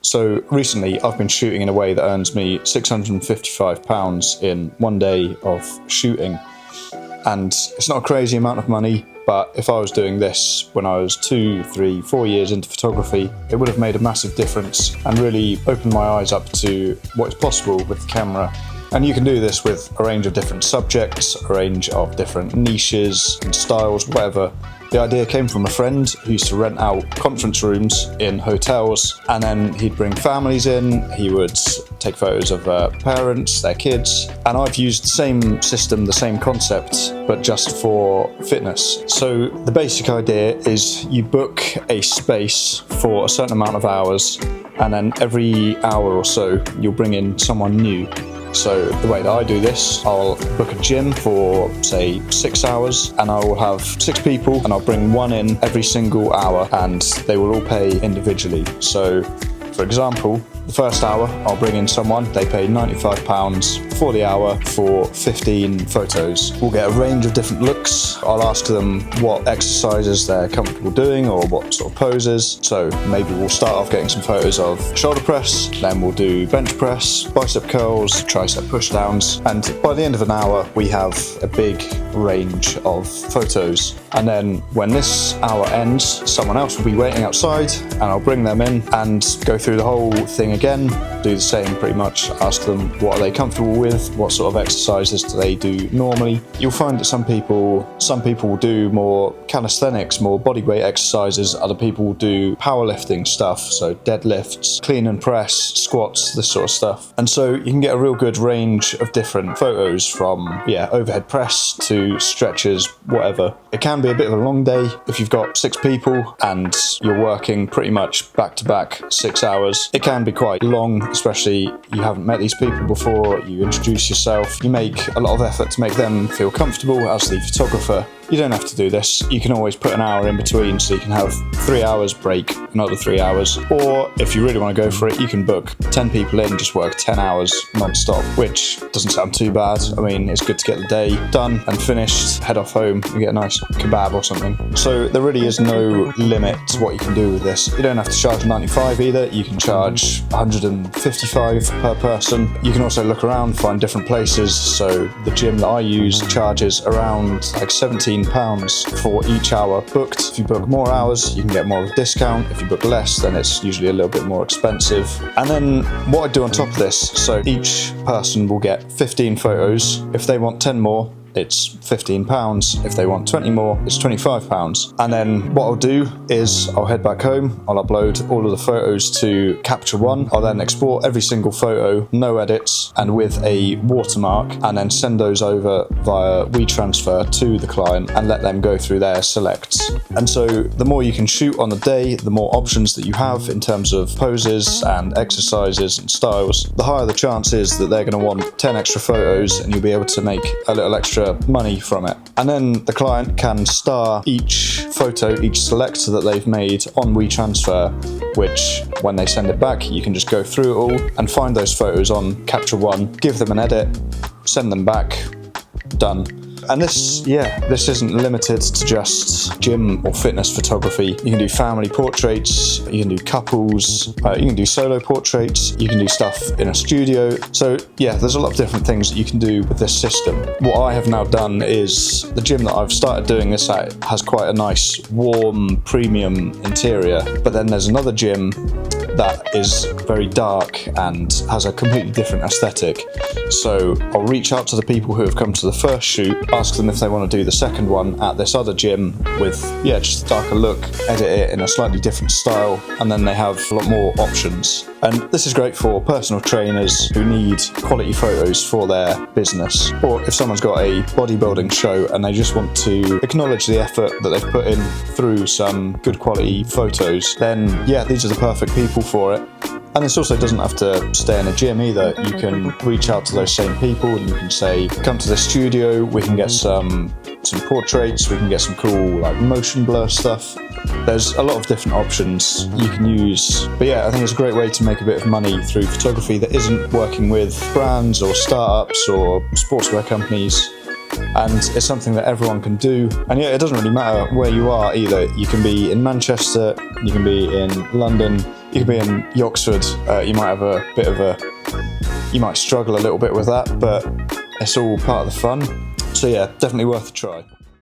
So recently I've been shooting in a way that earns me £655 in one day of shooting. And it's not a crazy amount of money, but if I was doing this when I was 2, 3, 4 years into photography, it would have made a massive difference and really opened my eyes up to what is possible with the camera. And you can do this with a range of different subjects, a range of different niches and styles, whatever. The idea came from a friend who used to rent out conference rooms in hotels, and then he'd bring families in, he would take photos of parents, their kids, and I've used the same system, the same concept, but just for fitness. So the basic idea is you book a space for a certain amount of hours, and then every hour or so you'll bring in someone new. So the way that I do this, I'll book a gym for, say, 6 hours, and I will have 6 people, and I'll bring one in every single hour, and they will all pay individually. So, for example, the first hour, I'll bring in someone, they pay £95 for the hour for 15 photos. We'll get a range of different looks. I'll ask them what exercises they're comfortable doing or what sort of poses. So maybe we'll start off getting some photos of shoulder press, then we'll do bench press, bicep curls, tricep push downs, and by the end of an hour, we have a big range of photos. And then when this hour ends, someone else will be waiting outside, and I'll bring them in and go through the whole thing again, do the same pretty much, ask them what are they comfortable with, what sort of exercises do they do normally. You'll find that some people will do more calisthenics, more bodyweight exercises, other people will do powerlifting stuff, so deadlifts, clean and press, squats, this sort of stuff. And so you can get a real good range of different photos from, overhead press to stretches, whatever. It can be a bit of a long day if you've got 6 people and you're working pretty much back to back 6 hours. It can be quite long, especially you haven't met these people before, you introduce yourself, you make a lot of effort to make them feel comfortable as the photographer. You don't have to do this. You can always put an hour in between, so you can have 3 hours break, another 3 hours. Or if you really want to go for it, you can book 10 people in, just work 10 hours non-stop, which doesn't sound too bad. I mean, it's good to get the day done and finished, head off home and get a nice kebab or something. So there really is no limit to what you can do with this. You don't have to charge 95 either. You can charge 155 per person. You can also look around, find different places. So the gym that I use charges around like £17 for each hour booked. If you book more hours, you can get more of a discount. If you book less, then it's usually a little bit more expensive. And then what I do on top of this, so each person will get 15 photos. If they want 10 more, it's £15. If they want 20 more, it's £25. And then what I'll do is I'll head back home, I'll upload all of the photos to Capture One. I'll then export every single photo, no edits, and with a watermark, and then send those over via WeTransfer to the client and let them go through their selects. And so the more you can shoot on the day, the more options that you have in terms of poses and exercises and styles, the higher the chance is that they're going to want 10 extra photos, and you'll be able to make a little extra money from it. And then the client can star each photo, each select that they've made on WeTransfer, which when they send it back, you can just go through it all and find those photos on Capture One, give them an edit, send them back, done. And this isn't limited to just gym or fitness photography. You can do family portraits, you can do couples, you can do solo portraits, you can do stuff in a studio. So there's a lot of different things that you can do with this system. What I have now done is the gym that I've started doing this at has quite a nice, warm, premium interior. But then there's another gym that is very dark and has a completely different aesthetic. So I'll reach out to the people who have come to the first shoot, ask them if they want to do the second one at this other gym with just a darker look, edit it in a slightly different style, and then they have a lot more options. And this is great for personal trainers who need quality photos for their business. Or if someone's got a bodybuilding show and they just want to acknowledge the effort that they've put in through some good quality photos, then these are the perfect people for it. And this also doesn't have to stay in a gym either. You can reach out to those same people and you can say, come to the studio, we can get some portraits, we can get some cool like motion blur stuff. There's a lot of different options you can use. But I think it's a great way to make a bit of money through photography that isn't working with brands or startups or sportswear companies. and it's something that everyone can do. And yeah, it doesn't really matter where you are either. You can be in Manchester, you can be in London, you can be in Yoxford. You might have a bit of you might struggle a little bit with that, but it's all part of the fun. So yeah, definitely worth a try.